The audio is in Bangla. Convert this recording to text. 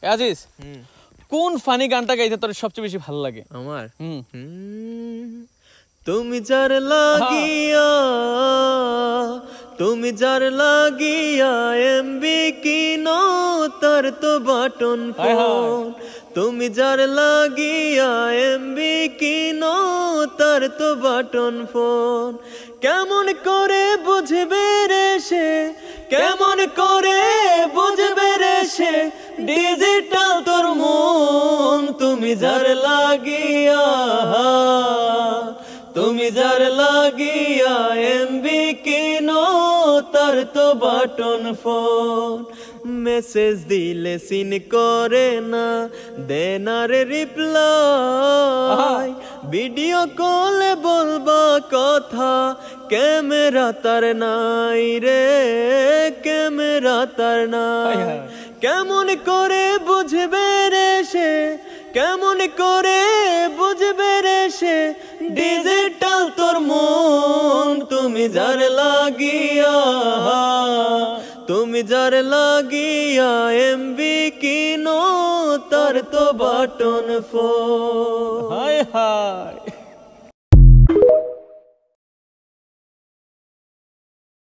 আজিজ কোন ফানি গানটা গাইতে তোর সবচেয়ে বেশি ভালো লাগে? আমার তুমি যার লাগিয়া এমবি কিনো তার তো বাটন ফোন তুমি যার লাগিয়া এমবি কিনো তার তো বাটন ফোন কেমন করে বুঝবে রে সে কেমন করে বুঝবে রে সে ডিজিটাল তোর মন তুমি যার লাগিয়া এমবি কিনো তার তো বাটন ফোন মেসেজ দিলে সিন করে না দেনার রিপ্লাই ভিডিও কলে বলবা কথা ক্যামেরা তার নাই রে ক্যামেরা তার নাই কেমন করে বুঝবে রে সে কেমন করে বুঝবে রে সে ডিজিটাল তোর মন তুমি যার লাগিয়া এমবি কিনো তার তো বাটন ফোন হায় হায়